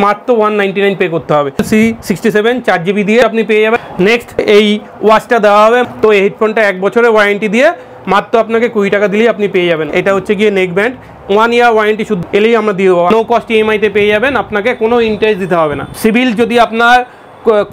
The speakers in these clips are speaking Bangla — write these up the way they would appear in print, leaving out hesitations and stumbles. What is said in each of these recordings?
মাত্র 199 পে করতে হবে। C67 4GB দিয়ে আপনি পেয়ে যাবেন। নেক্সট এই ওয়াচটা দেওয়া হবে, তো এই হেডফোনটা 1 বছরের ওয়ারেন্টি দিয়ে মাত্র আপনাকে 20 টাকা দিলেই আপনি পেয়ে যাবেন। এটা হচ্ছে গিয়ে নেক ব্যান্ড, 1 ইয়ার ওয়ারেন্টি শুধু এলেই আমরা দিয়ে দেবো। নো কস্ট EMI-তে পেয়ে যাবেন, আপনাকে কোনো ইন্টারেস্ট দিতে হবে না। সিভিল যদি আপনার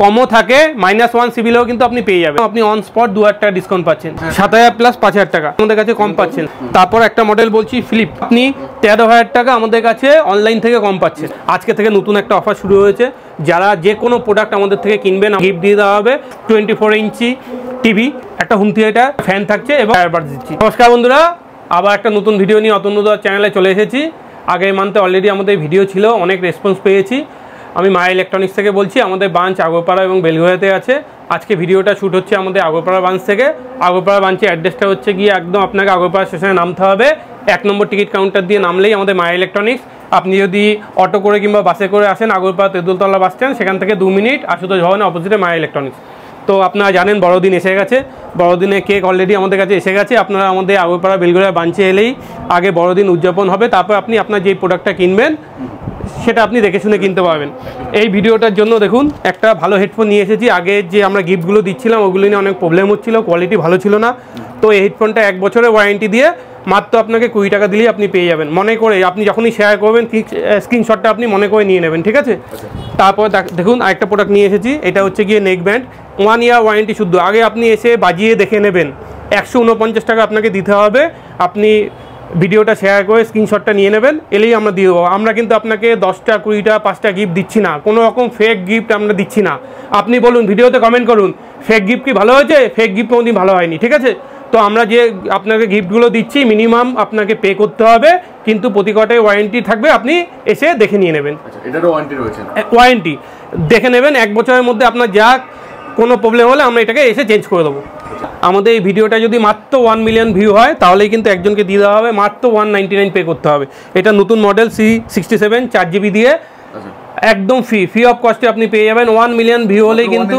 কমও থাকে -1 সিভিলেও কিন্তু আপনি পেয়ে যাবেন। আপনি অন স্পট 2000 টাকা ডিসকাউন্ট পাচ্ছেন, 7000 প্লাস 5000 টাকা আমাদের কাছে কম পাচ্ছেন। তারপর একটা মডেল বলছি ফ্লিপ, আপনি 13000 টাকা আমাদের কাছে অনলাইন থেকে কম পাচ্ছেন। আজকে থেকে নতুন একটা অফার শুরু হয়েছে, যারা যে কোনো প্রোডাক্ট আমাদের থেকে কিনবেন গিফট দিয়ে দেওয়া হবে 24 ইঞ্চি টিভি, একটা হোম থিয়েটার, ফ্যান থাকছে এবং এয়ারবাডস দিচ্ছি। নমস্কার বন্ধুরা, আবার একটা নতুন ভিডিও নিয়ে অতনুদা চ্যানেলে চলে এসেছি। আগের মান্থে অলরেডি আমাদের ভিডিও ছিল, অনেক রেসপন্স পেয়েছি। আমি মায়া ইলেকট্রনিক্স থেকে বলছি, আমাদের ব্রাঞ্চ আগরপাড়া এবং বেলঘরিয়াতে আছে। আজকে ভিডিওটা শ্যুট হচ্ছে আমাদের আগরপাড়া ব্রাঞ্চ থেকে। আগরপাড়া ব্রাঞ্চের অ্যাড্রেসটা হচ্ছে গিয়ে একদম আপনাকে আগরপাড়া স্টেশনে নামতে হবে। 1 নম্বর টিকিট কাউন্টার দিয়ে নামলেই আমাদের মায়া ইলেকট্রনিক্স। আপনি যদি অটো করে কিংবা বাসে করে আসেন আগরপাড়া তেঁতুলতলা বাস স্ট্যান্ড, সেখান থেকে 2 মিনিট আশুতোষ ভবনের অপোজিটে মায়া ইলেকট্রনিক্স। তো আপনারা জানেন বড়দিন এসে গেছে, বড়দিনে কেক অলরেডি আমাদের কাছে এসে গেছে। আপনারা আমাদের আগরপাড়া বেলঘরিয়া ব্রাঞ্চে এলেই আগে বড়দিন উদযাপন হবে, তারপর আপনি আপনার যেই প্রোডাক্টটা কিনবেন সেটা আপনি দেখে শুনে কিনতে পারবেন। এই ভিডিওটার জন্য দেখুন একটা ভালো হেডফোন নিয়ে এসেছি। আগে যে আমরা গিফটগুলো দিচ্ছিলাম ওগুলো নিয়ে অনেক প্রবলেম হচ্ছিলো, কোয়ালিটি ভালো ছিল না। তো এই হেডফোনটা 1 বছরের ওয়ারেন্টি দিয়ে মাত্র আপনাকে 20 টাকা দিলেই আপনি পেয়ে যাবেন। মনে করে আপনি যখনই শেয়ার করবেন স্ক্রিনশটটা আপনি মনে করে নিয়ে নেবেন, ঠিক আছে? তারপর দেখুন আরেকটা প্রোডাক্ট নিয়ে এসেছি, এটা হচ্ছে গিয়ে নেক ব্যান্ড, 1 ইয়ার ওয়ারেন্টি শুদ্ধ। আগে আপনি এসে বাজিয়ে দেখে নেবেন, 149 টাকা আপনাকে দিতে হবে। আপনি ভিডিওটা শেয়ার করে স্ক্রিনশটটা নিয়ে নেবেন, এলেই আমরা দিয়ে দেবো। আমরা কিন্তু আপনাকে 10টা 20টা 5টা গিফট দিচ্ছি না, কোনো রকম ফেক গিফট আমরা দিচ্ছি না। আপনি বলুন, ভিডিওতে কমেন্ট করুন ফেক গিফট কি ভালো হয়েছে, ফেক গিফট কোনোদিন ভালো হয়নি, ঠিক আছে? তো আমরা যে আপনাকে গিফটগুলো দিচ্ছি মিনিমাম আপনাকে পে করতে হবে, কিন্তু প্রতি কটায় ওয়ারেন্টি থাকবে, আপনি এসে দেখে নিয়ে নেবেন। এটারও ওয়ারেন্টি রয়েছে? ওয়ারেন্টি দেখে নেবেন, 1 বছরের মধ্যে আপনার যা কোনো প্রবলেম হলে আমরা এটাকে এসে চেঞ্জ করে দেবো। আমাদের এই ভিডিওটা যদি মাত্র 1 মিলিয়ন ভিউ হয় তাহলেই কিন্তু একজনকে দিয়ে দেওয়া হবে, মাত্র 199 পে করতে হবে। এটা নতুন মডেল C67 4GB দিয়ে একদম ফ্রি অফ কস্টে আপনি পেয়ে যাবেন। 1 মিলিয়ন ভিউ হলেই কিন্তু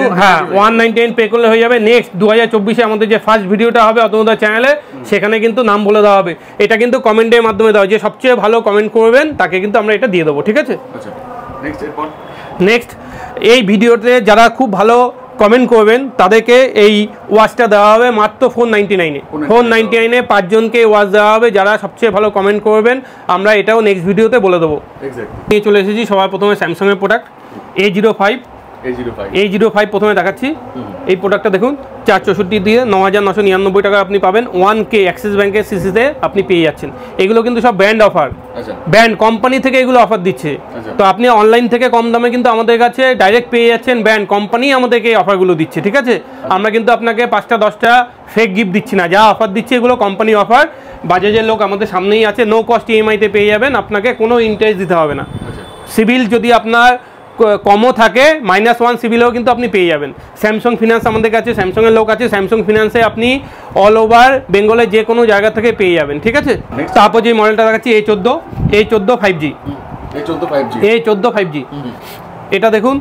199 পে করলে হয়ে যাবে। নেক্সট 2024-এ আমাদের যে ফার্স্ট ভিডিওটা হবে অতনুদা চ্যানেলে, সেখানে কিন্তু নাম বলে দেওয়া হবে। এটা কিন্তু কমেন্টের মাধ্যমে দেওয়া, যে সবচেয়ে ভালো কমেন্ট করবেন তাকে কিন্তু আমরা এটা দিয়ে দেবো, ঠিক আছে? নেক্সট এই ভিডিওতে যারা খুব ভালো কমেন্ট করবেন তাদেরকে এই ওয়াচটা দেওয়া হবে মাত্র 499-এ। 499-এ 5 জনকে ওয়াচ দেওয়া হবে যারা সবচেয়ে ভালো কমেন্ট করবেন। আমরা এটাও নেক্সট ভিডিওতে বলে দেবো। নিয়ে চলে এসেছি সবার প্রথমে স্যামসাংয়ের প্রোডাক্ট A05 প্রথমে দেখাচ্ছি। এই প্রোডাক্টটা দেখুন, 464 দিয়ে 9999 টাকা আপনি পাবেন। 1K অ্যাক্সিস ব্যাংকের সিসিতে আপনি পেয়ে যাচ্ছেন। এগুলো কিন্তু সব ব্র্যান্ড অফার, ব্র্যান্ড কোম্পানি থেকে এগুলো অফার দিচ্ছে। তো আপনি অনলাইন থেকে কম দামে কিন্তু আমাদের কাছে ডাইরেক্ট পেয়ে যাচ্ছেন, ব্র্যান্ড কোম্পানি আমাদেরকে এই অফারগুলো দিচ্ছে, ঠিক আছে? আমরা কিন্তু আপনাকে 5টা 10টা ফেক গিফট দিচ্ছি না, যা অফার দিচ্ছি এগুলো কোম্পানি অফার। বাজাজের লোক আমাদের সামনেই আছে, নো কস্ট EMI-তে পেয়ে যাবেন, আপনাকে কোনো ইন্টারেস্ট দিতে হবে না। সিভিল যদি আপনার কমও থাকে -1 সিভিলেও কিন্তু আপনি পেয়ে যাবেন। স্যামসাং ফিনান্স আমাদের কাছে, স্যামসাংয়ের লোক আছে, স্যামসাং ফিনান্সে আপনি অল ওভার বেঙ্গলের যে কোনো জায়গা থেকে পেয়ে যাবেন, ঠিক আছে? তারপর যে মডেলটা দেখাচ্ছি A14 5G। এটা দেখুন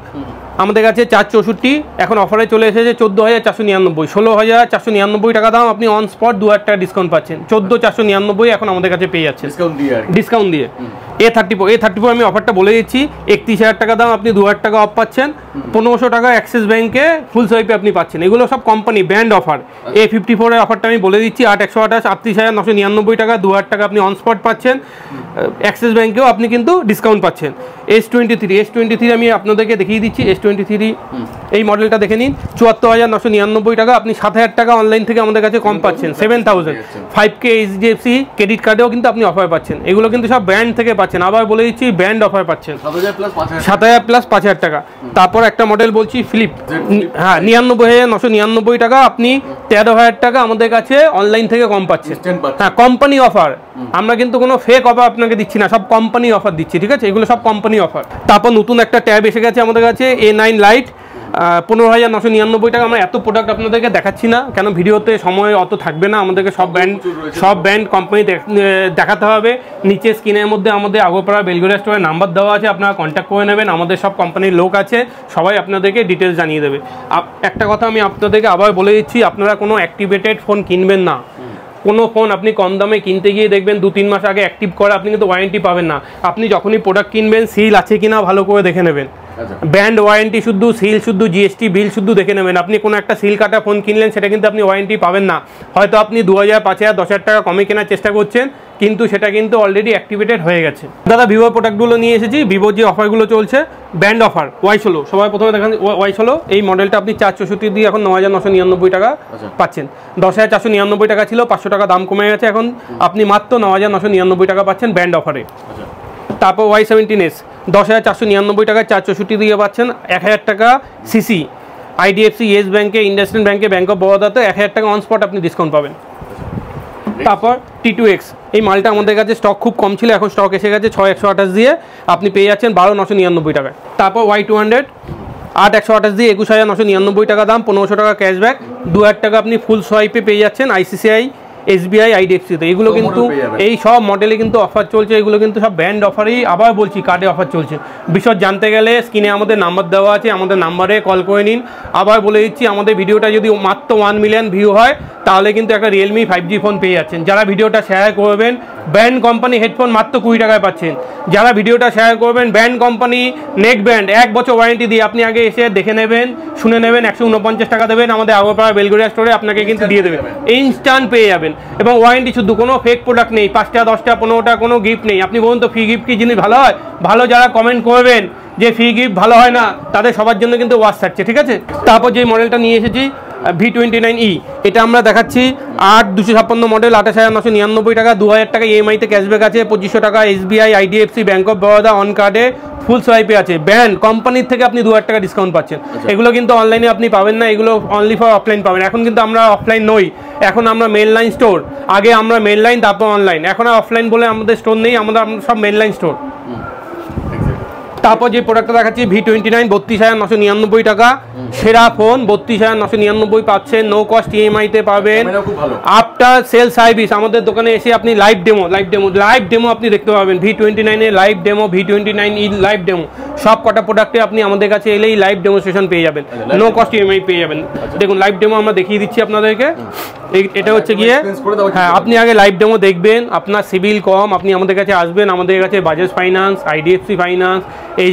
আমাদের কাছে 464, এখন অফারে চলে এসেছে 14,499, 16,499 টাকা দাম। আপনি অন স্পট 2000 টাকা ডিসকাউন্ট পাচ্ছেন, 14,499 এখন আমাদের কাছে পেয়ে যাচ্ছেন ডিসকাউন্ট দিয়ে। A34 আমি অফারটা বলে দিচ্ছি, 31,000 টাকা দাম, আপনি 2000 টাকা অফ পাচ্ছেন। 1500 টাকা অ্যাক্সিস ব্যাংকে ফুল সোয়াইপে আপনি পাচ্ছেন। এগুলো সব কোম্পানি ব্র্যান্ড অফার। A54 এর অফারটা আমি বলে দিচ্ছি, 8128, 38,999 টাকা, 2000 টাকা আপনি অন স্পট পাচ্ছেন। অ্যাক্সিস ব্যাংকেও আপনি কিন্তু ডিসকাউন্ট পাচ্ছেন। S23 আমি আপনাদেরকে দেখিয়ে দিচ্ছি। S23 এই মডেলটা দেখে নিন, 74,999 টাকা, আপনি 7,000 টাকা অনলাইন থেকে আমাদের কাছে কম পাচ্ছেন। 7,000 5K HDFC ক্রেডিট কার্ডেও কিন্তু আপনি অফার পাচ্ছেন। এগুলো কিন্তু সব ব্র্যান্ড থেকে পাচ্ছেন, আবার বলে দিচ্ছি ব্র্যান্ড অফার পাচ্ছেন, 7,000 প্লাস 5,000 টাকা। তারপর একটা মডেল বলছি ফ্লিপ, 99,999 টাকা, আপনি 13,000 টাকা আমাদের কাছে অনলাইন থেকে কম পাচ্ছেন। হ্যাঁ, কোম্পানি অফার, আমরা কিন্তু কোনো ফেক অফার আপনাকে দিচ্ছি না, সব কোম্পানি অফার দিচ্ছি, ঠিক আছে? এগুলো সব কোম্পানি অফার। তারপর নতুন একটা ট্যাব এসে গেছে আমাদের কাছে, A9 লাইট, 15,999 টাকা। আমরা এত প্রোডাক্ট আপনাদেরকে দেখাচ্ছি না, কেন ভিডিওতে সময় অত থাকবে না। আমাদেরকে সব ব্র্যান্ড কোম্পানি দেখাতে হবে। নিচে স্ক্রিনের মধ্যে আমাদের আগরপাড়া বেলঘরিয়া স্টোরের নাম্বার দেওয়া আছে, আপনারা কন্ট্যাক্ট করে নেবেন। আমাদের সব কোম্পানির লোক আছে, সবাই আপনাদেরকে ডিটেলস জানিয়ে দেবে। একটা কথা আমি আপনাদেরকে আবার বলে দিচ্ছি, আপনারা কোনো অ্যাক্টিভেটেড ফোন কিনবেন না। কোনো ফোন আপনি কম দামে কিনতে গিয়ে দেখবেন 2-3 মাস আগে অ্যাক্টিভ করা, আপনি কিন্তু ওয়ারেন্টি পাবেন না। আপনি যখনই প্রোডাক্ট কিনবেন সিল আছে কিনা ভালো করে দেখে নেবেন, ব্যান্ড ওয়ারেন্টি শুদ্ধ, সিল শুদ্ধ, জিএসটি বিল শুদ্ধ দেখে নেবেন। আপনি কোনো একটা সিল কাটা ফোন কিনলেন, সেটা কিন্তু আপনি ওয়ারেন্টি পাবেন না। হয়তো আপনি 2000, 5000, 10,000 টাকা কমে কেনার চেষ্টা করছেন, কিন্তু সেটা কিন্তু অলরেডি অ্যাক্টিভেটেড হয়ে গেছে। দাদা ভিভোর প্রোডাক্টগুলো নিয়ে এসেছি, ভিভোর যে অফারগুলো চলছে, ব্যান্ড অফার Y16, সবাই প্রথমে দেখেন Y16, এই মডেলটা আপনি 464 দিয়ে এখন 9,999 টাকা পাচ্ছেন। 10,499 টাকা ছিল, 500 টাকা দাম কমে গেছে, এখন আপনি মাত্র 9,999 টাকা পাচ্ছেন ব্যান্ড অফারে। তারপর Y17s 10,499 টাকায় 464 দিয়ে পাচ্ছেন, 1,000 টাকা সিসি IDFC, ইয়েস ব্যাঙ্কে, ইন্ডাসইন্ড ব্যাঙ্কে, ব্যাঙ্ক অফ বরোদাতে 1,000 টাকা অন স্পট আপনি ডিসকাউন্ট পাবেন। তারপর T2X, এই মালটা আমাদের কাছে স্টক খুব কম ছিল, এখন স্টক এসে গেছে 6,128 দিয়ে আপনি পেয়ে যাচ্ছেন 12,999 টাকায়। তারপর Y200 8,128 দিয়ে 21,999 টাকা দাম, 1,500 টাকা ক্যাশব্যাক, 2,000 টাকা আপনি ফুল সোয়াইপে পেয়ে যাচ্ছেন ICICI, SBI, IDFCতে। এগুলো কিন্তু এই সব মডেলে কিন্তু অফার চলছে, এগুলো কিন্তু সব ব্যান্ড অফারই। আবার বলছি, কার্ডে অফার চলছে। বিশদ জানতে গেলে স্ক্রিনে আমাদের নাম্বার দেওয়া আছে, আমাদের নাম্বারে কল করে নিন। আবার বলে দিচ্ছি, আমাদের ভিডিওটা যদি মাত্র 1 মিলিয়ন ভিউ হয়, তাহলে কিন্তু একটা রিয়েলমি 5G ফোন পেয়ে যাচ্ছেন। যারা ভিডিওটা শেয়ার করবেন, ব্যান্ড কোম্পানি হেডফোন মাত্র 20 টাকায় পাচ্ছেন। যারা ভিডিওটা শেয়ার করবেন, ব্যান্ড কোম্পানি নেক ব্যান্ড 1 বছর ওয়ারেন্টি দিয়ে আপনি আগে এসে দেখে নেবেন, শুনে নেবেন, 149 টাকা দেবেন, আমাদের আগরপাড়া বেলগড়িয়া স্টোরে আপনাকে কিন্তু দিয়ে দেবেন, ইনস্ট্যান্ট পেয়ে যাবেন। এবং ওয়ারেন্টি শুধু, কোনো ফেক প্রোডাক্ট নেই, 5টা 10টা 15টা কোনো গিফট নেই। আপনি বলুন তো ফ্রি গিফট কি জিনিস ভালো হয়? ভালো যারা কমেন্ট করবেন যে ফ্রি গিফট ভালো হয় না, তাদের সবার জন্য কিন্তু ওয়াচ থাকছে, ঠিক আছে। তারপর যে মডেলটা নিয়ে এসেছি V29e, এটা আমরা দেখাচ্ছি 8,256 মডেল, 28,999 টাকা, 2,000 টাকা EMI-তে ক্যাশব্যাক আছে, 2,500 টাকা SBI, IDFC, bank of Baroda on কার্ডে ফুল সোয়াইপে আছে। ব্যান্ড কোম্পানির থেকে আপনি 2,000 টাকা ডিসকাউন্ট পাচ্ছেন। এগুলো কিন্তু অনলাইনে আপনি পাবেন না, এগুলো অনলি ফর অফলাইন পাবেন। এখন কিন্তু আমরা অফলাইন নই, এখন আমরা মেন লাইন স্টোর। আগে আমরা মেন লাইন, তারপর অনলাইন, এখন আর অফলাইন বলে আমাদের স্টোর নেই, আমরা সব মেন লাইন স্টোর। তারপর যে প্রোডাক্টটা দেখাচ্ছি V29, 32,999 টাকা, সেরা ফোন 32,999 পাচ্ছেন, নো কস্ট EMI-তে পাবেন। আফটার সেল সার্ভিস আমাদের দোকানে এসে আপনি লাইভ ডেমো আপনি দেখতে পাবেন। V29 এর live demo, V29e live demo, সব কটা প্রোডাক্টে আপনি আমাদের কাছে এলেই লাইভ ডেমোস্ট্রেশন পেয়ে যাবেন, নো কস্ট EMI পেয়ে যাবেন। দেখুন লাইভ ডেমো আমরা দেখিয়ে দিচ্ছি আপনাদেরকে। এটা হচ্ছে গিয়ে, হ্যাঁ, আপনি আগে লাইভ ডেমো দেখবেন, আপনার সিবিল কম, আপনি আমাদের কাছে আসবেন। আমাদের কাছে Bajaj finance, IDFC finance,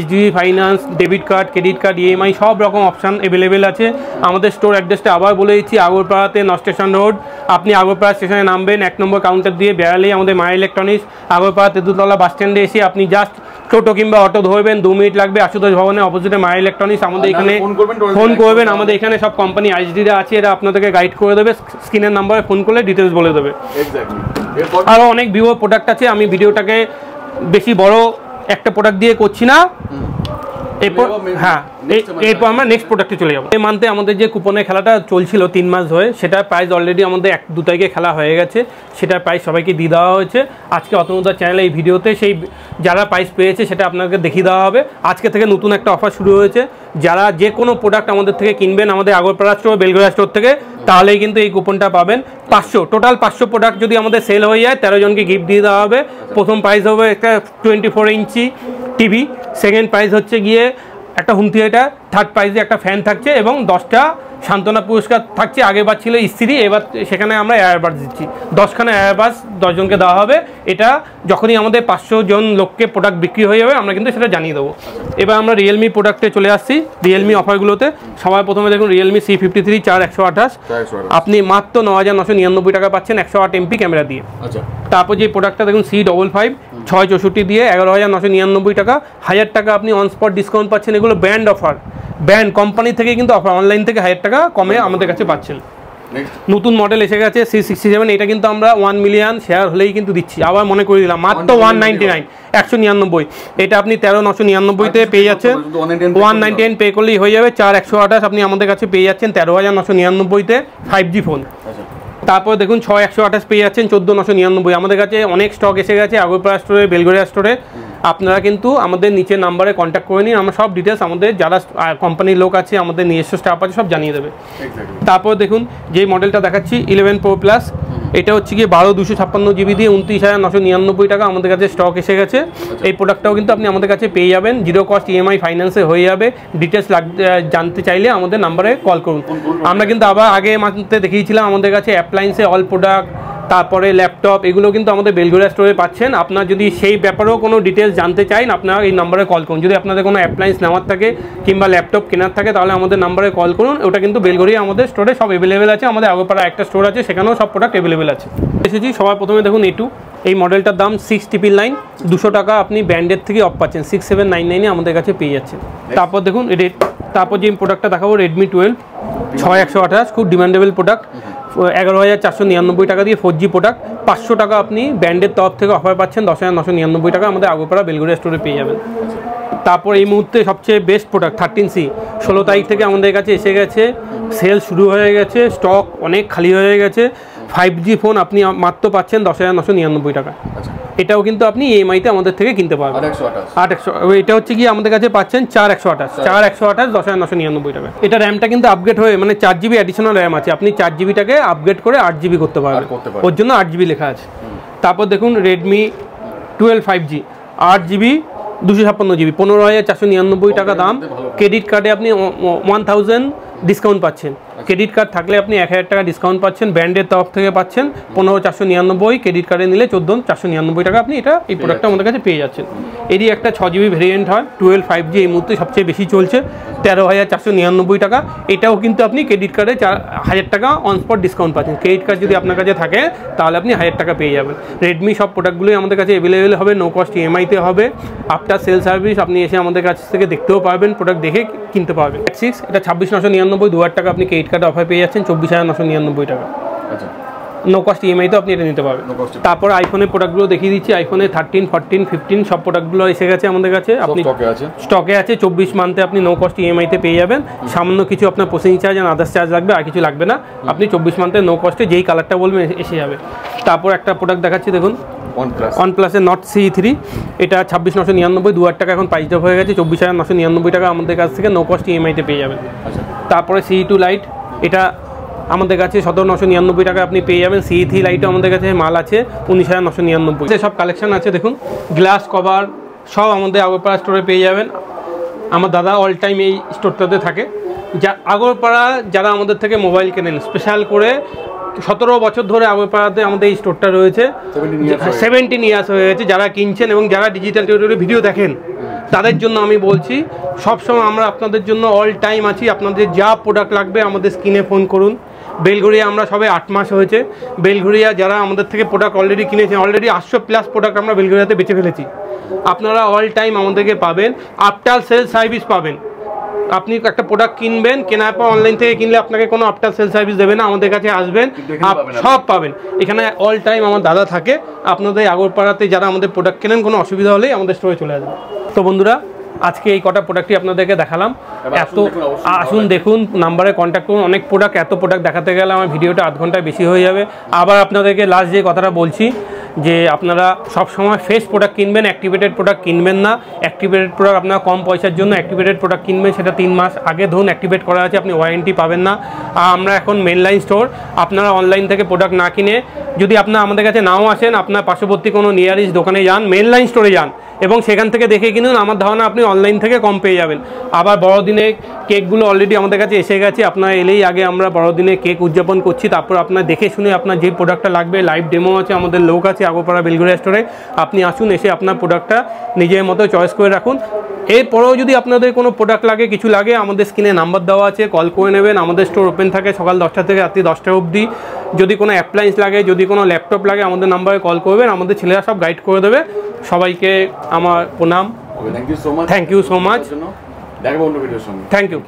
HDB finance, debit card, credit card, EMI সব রকম অপশান অ্যাভেলেবেল আছে। আমাদের স্টোর অ্যাড্রেসটা আবার বলে দিচ্ছি, আগরপাড়াতে নর্থ স্টেশন রোড। আপনি আগরপাড়া স্টেশনে নামবেন, 1 নম্বর কাউন্টার দিয়ে বেড়ালেই আমাদের মা ইলেকট্রনিক্স। আগরপাড়া তেঁতুলতলা বাস স্ট্যান্ডে এসে আপনি জাস্ট টোটো কিংবা অটো ধরবেন, 2 মিনিট লাগবে। আশুতোষ ভবনের অপোজিটে মা ইলেকট্রনিক্স, আমাদের এখানে ফোন করবেন। আমাদের এখানে সব কোম্পানি ISD-রা আছে, এরা আপনাদেরকে গাইড করে দেবে, স্ক্রিনের নাম্বারে ফোন করলে ডিটেলস বলে দেবে। আরও অনেক ভিভো প্রোডাক্ট আছে, আমি ভিডিওটাকে বেশি বড় একটা প্রোডাক্ট দিয়ে করছি না। এরপর হ্যাঁ, এরপর আমরা নেক্সট প্রোডাক্টে চলে যাবো। এই মান্থে আমাদের যে কুপনের খেলাটা চলছিল 3 মাস ধরে, সেটার প্রাইস অলরেডি আমাদের 1-2 তারিখে খেলা হয়ে গেছে, সেটার প্রাইস সবাইকে দিয়ে দেওয়া হয়েছে। আজকে অতনুদার চ্যানেলে এই ভিডিওতে সেই যারা প্রাইস পেয়েছে সেটা আপনাকে দেখিয়ে দেওয়া হবে। আজকে থেকে নতুন একটা অফার শুরু হয়েছে, যারা যে কোনো প্রোডাক্ট আমাদের থেকে কিনবেন, আমাদের আগরপাড়া স্টোর, বেলগড়িয়া স্টোর থেকে, তাহলেই কিন্তু এই কুপনটা পাবেন। 500 টোটাল 500 প্রোডাক্ট যদি আমাদের সেল হয়ে যায়, 13 জনকে গিফট দিয়ে দেওয়া হবে। প্রথম প্রাইস হবে একটা 24 ইঞ্চি টিভি, সেকেন্ড প্রাইস হচ্ছে গিয়ে একটা হোম থিয়েটার, থার্ড প্রাইজে একটা ফ্যান থাকছে এবং 10টা সান্ত্বনা পুরস্কার থাকছে। আগেরবার ছিল ইস্ত্রি, এবার সেখানে আমরা এয়ারবাস দিচ্ছি, 10খানা এয়ারবাস 10 জনকে দেওয়া হবে। এটা যখনই আমাদের 500 জন লোককে প্রোডাক্ট বিক্রি হয়ে যাবে, আমরা কিন্তু সেটা জানিয়ে দেবো। এবার আমরা রিয়েলমি প্রোডাক্টে চলে আসছি, রিয়েলমি অফারগুলোতে। সবাই প্রথমে দেখুন রিয়েলমি C53 4128, আপনি মাত্র 9,999 টাকা পাচ্ছেন 108 MP ক্যামেরা দিয়ে। তারপর যে প্রোডাক্টটা দেখুন C55 664 দিয়ে 11,999 টাকা, 1000 টাকা আপনি অন স্পট ডিসকাউন্ট পাচ্ছেন। এগুলো ব্র্যান্ড অফার, ব্র্যান্ড কোম্পানি থেকে কিন্তু অফার, অনলাইন থেকে 1000 টাকা কমে আমাদের কাছে পাচ্ছেন। নতুন মডেল এসে গেছে C67, এটা কিন্তু আমরা 1 মিলিয়ন শেয়ার হলেই কিন্তু দিচ্ছি। আবার মনে করে দিলাম, মাত্র 199 199, এটা আপনি 13,999-তে পেয়ে যাচ্ছেন। 199 পে করলেই হয়ে যাবে। 4128 আপনি আমাদের কাছে পেয়ে যাচ্ছেন 13,999-তে 5G ফোন। তারপর দেখুন 6128 পেয়ে যাচ্ছেন 14,999। আমাদের কাছে অনেক স্টক এসে গেছে আগরপাড়া স্টোরে, বেলগড়িয়া স্টোরে। আপনারা কিন্তু আমাদের নিচের নাম্বারে কন্ট্যাক্ট করে নিন, আমরা সব ডিটেলস আমাদের যারা কোম্পানির লোক আছে, আমাদের নিজস্ব স্টাফ আছে, সব জানিয়ে দেবে। তারপর দেখুন যে মডেলটা দেখাচ্ছি 11 Pro Plus, এটা হচ্ছে গিয়ে 12 256 GB দিয়ে 29,999 টাকা আমাদের কাছে স্টক এসে গেছে। এই প্রোডাক্টটাও কিন্তু আপনি আমাদের কাছে পেয়ে যাবেন, 0 কস্ট EMI ফাইন্যান্সে হয়ে যাবে। ডিটেলস জানতে চাইলে আমাদের নাম্বারে কল করুন। আমরা কিন্তু আবার আগে মাসে দেখিয়েছিলাম আমাদের কাছে অ্যাপ্লায়েন্সে অল প্রোডাক্ট, তারপরে ল্যাপটপ, এগুলো কিন্তু আমাদের বেলঘরিয়া স্টোরে পাচ্ছেন। আপনার যদি সেই ব্যাপারেও কোনো ডিটেলস জানতে চান, আপনারা এই নাম্বারে কল করুন। যদি আপনাদের কোনো অ্যাপ্লায়েন্স নেওয়ার থাকে কিংবা ল্যাপটপ কেনার থাকে, তাহলে আমাদের নাম্বারে কল করুন। ওটা কিন্তু বেলঘরিয়া আমাদের স্টোরে সব অ্যাভেলেবেল আছে। আমাদের আগরপাড়া একটা স্টোর আছে, সেখানেও সব প্রোডাক্ট অ্যাভেলেবেল আছে। এসেছি সবার প্রথমে দেখুন A2, এই মডেলটার দাম 699, 200 টাকা আপনি ব্র্যান্ডের থেকে অফ পাচ্ছেন, 6799 আমাদের কাছে পেয়ে যাচ্ছেন। তারপর দেখুন তারপর যে প্রোডাক্টটা দেখাবো Redmi 12 6128, খুব ডিমান্ডেবল প্রোডাক্ট, 11,499 টাকা দিয়ে 4G প্রোডাক্ট, 500 টাকা আপনি ব্র্যান্ডের তরফ থেকে অফার পাচ্ছেন, 10,999 টাকা আমাদের আগরপাড়া বেলঘরিয়া স্টোরে পেয়ে যাবেন। তারপর এই মুহূর্তে সবচেয়ে বেস্ট প্রোডাক্ট 13C, 16 তারিখ থেকে আমাদের কাছে এসে গেছে, সেল শুরু হয়ে গেছে, স্টক অনেক খালি হয়ে গেছে। 5G ফোন আপনি মাত্র পাচ্ছেন 10,999 টাকা। এটাও কিন্তু আপনি EMI-তে আমাদের থেকে কিনতে পারবেন। 800, এটা হচ্ছে কি আমাদের কাছে পাচ্ছেন 4128, 10,999 টাকা। এটা র্যামটা কিন্তু আপগ্রেড হয়ে মানে 4GB অ্যাডিশনাল র্যাম আছে, আপনি 4GBটাকে আপগ্রেড করে 8GB করতে পারবেন, ওর জন্য 8GB লেখা আছে। তারপর দেখুন Redmi 12 5G, 8GB 256GB, 15,499 টাকা দাম। ক্রেডিট কার্ডে আপনি 1000 ডিসকাউন্ট পাচ্ছেন, ক্রেডিট কার্ড থাকলে আপনি 1000 টাকা ডিসকাউন্ট পাচ্ছেন, ব্র্যান্ডের তরফ থেকে পাচ্ছেন 15,499, ক্রেডিট কার্ডে নিলে 14,499 টাকা আপনি এই প্রোডাক্টটা আমাদের কাছে পেয়ে যাচ্ছেন। এরই একটা 6GB ভেরিয়েন্ট হয় 12 5G, এই মুহূর্তে সবচেয়ে বেশি চলছে, 13,499 টাকা। এটাও কিন্তু আপনি ক্রেডিট কার্ডে 1000 টাকা অন স্পট ডিসকাউন্ট পাচ্ছেন। ক্রেডিট কার্ড যদি আপনার কাছে থাকে তাহলে আপনি 1000 টাকা পেয়ে যাবেন। রেডমি সব প্রোডাক্টগুলোই আমাদের কাছে অ্যাভেলেবেল হবে, নো কস্ট EMI-তে হবে। আফটার সেল সার্ভিস আপনি এসে আমাদের কাছ থেকে দেখতেও পারবেন, প্রোডাক্ট দেখে কিনতে পারবেন। 6 এটা 26,999, 2000 টাকা আপনি ক্রেডিট কার্ড অফার পেয়ে যাচ্ছেন, 24,999 টাকা। আচ্ছা, নো কস্ট EMI-তে আপনি এটা নিতে পারবেন। তারপর আইফোনের প্রোডাক্টগুলো দেখিয়ে দিচ্ছি। আইফোনে 13, 14, 15 সব প্রোডাক্টগুলো এসে গেছে আমাদের কাছে, আপনি স্টকে আছে। 24 মান্থে আপনি নো কস্ট EMI-তে পেয়ে যাবেন। সামান্য কিছু আপনার প্রসেসিং চার্জ আর আদার্স চার্জ লাগবে, আর কিছু লাগবে না। আপনি 24 মান্থে নো কস্টে যেই কালারটা বলবেন এসে যাবে। তারপর একটা প্রোডাক্ট দেখাচ্ছি দেখুন, OnePlus-এর Nord CE3, এটা 26,999, 2000 টাকা এখন প্রাইস ড্রপ হয়ে গেছে, 24,999 টাকা আমাদের কাছ থেকে নো কস্ট EMI-তে পেয়ে যাবেন। তারপরে CE2 Lite, এটা আমাদের কাছে 17,999 টাকা আপনি পেয়ে যাবেন। CE3 Lite আমাদের কাছে মাল আছে 19,999। সব কালেকশন আছে দেখুন, গ্লাস কভার সব আমাদের আগরপাড়া স্টোরে পেয়ে যাবেন। আমার দাদা অল টাইম এই স্টোরটাতে থাকে। আগরপাড়া যারা আমাদের থেকে মোবাইল কেনেন, স্পেশাল করে 17 বছর ধরে আগরপাড়াতে আমাদের এই স্টোরটা রয়েছে, 17 ইয়ার্স হয়ে গেছে। যারা কিনছেন এবং যারা ডিজিটাল টিউটোরিয়ালে ভিডিও দেখেন তাদের জন্য আমি বলছি, সবসময় আমরা আপনাদের জন্য অল টাইম আছি। আপনাদের যা প্রোডাক্ট লাগবে আমাদের স্ক্রিনে ফোন করুন। বেলঘরিয়া আমরা সবে 8 মাস হয়েছে। বেলঘরিয়া যারা আমাদের থেকে প্রোডাক্ট অলরেডি কিনেছেন, অলরেডি 800+ প্রোডাক্ট আমরা বেলঘরিয়াতে বেচে ফেলেছি। আপনারা অল টাইম আমাদেরকে পাবেন, আফটার সেল সার্ভিস পাবেন। আপনি একটা প্রোডাক্ট কিনবেন, কেনার পর অনলাইন থেকে কিনলে আপনাকে কোনো আফটার সেল সার্ভিস দেবে না, আমাদের কাছে আসবেন সব পাবেন। এখানে অল টাইম আমার দাদা থাকে। আপনাদের আগরপাড়াতে যারা আমাদের প্রোডাক্ট কেনেন, কোনো অসুবিধা হলেই আমাদের স্টোরে চলে আসবেন। তো বন্ধুরা, আজকে এই কটা প্রোডাক্টই আপনাদেরকে দেখালাম। আসুন দেখুন, নাম্বারে কন্ট্যাক্ট করুন। অনেক প্রোডাক্ট, এত প্রোডাক্ট দেখাতে গেলে আমার ভিডিওটা আধ ঘন্টায় বেশি হয়ে যাবে। আবার আপনাদেরকে লাস্ট যে কথাটা বলছি, যে আপনারা সবসময় ফ্রেশ প্রোডাক্ট কিনবেন, অ্যাক্টিভেটেড প্রোডাক্ট কিনবেন না। অ্যাক্টিভেটেড প্রোডাক্ট আপনারা কম পয়সার জন্য অ্যাক্টিভেটেড প্রোডাক্ট কিনবেন, সেটা 3 মাস আগে ধরুন অ্যাক্টিভেট করা আছে, আপনি ওয়ারেন্টি পাবেন না। আর আমরা এখন মেনলাইন স্টোর, আপনারা অনলাইন থেকে প্রোডাক্ট না কিনে, যদি আপনারা আমাদের কাছে নাও আসেন, আপনার পার্শ্ববর্তী কোনো নিয়ারেস্ট দোকানে যান, মেনলাইন স্টোরে যান এবং সেখান থেকে দেখে কিনুন। আমার ধারণা আপনি অনলাইন থেকে কম পেয়ে যাবেন। আবার বড়দিনে কেকগুলো অলরেডি আমাদের কাছে এসে গেছে, আপনারা এলেই আগে আমরা বড়দিনে কেক উদযাপন করছি। তারপর আপনার দেখে শুনে আপনার যে প্রোডাক্টটা লাগবে, লাইভ ডেমো আছে, আমাদের লোক আছে আগরপাড়া বেলঘরিয়া স্টোরে। আপনি আসুন, এসে আপনার প্রোডাক্টটা নিজের মতো চয়েস করে রাখুন। এরপরেও যদি আপনাদের কোনো প্রোডাক্ট লাগে, কিছু লাগে, আমাদের স্ক্রিনে নাম্বার দেওয়া আছে, কল করে নেবেন। আমাদের স্টোর ওপেন থাকে সকাল 10টা থেকে রাত্রি 10টা অবধি। যদি কোনো অ্যাপ্লায়েন্স লাগে, যদি কোনো ল্যাপটপ লাগে, আমাদের নাম্বারে কল করবেন, আমাদের ছেলেরা সব গাইড করে দেবে। সবাইকে আমার প্রণাম। Thank you so much. Thank you.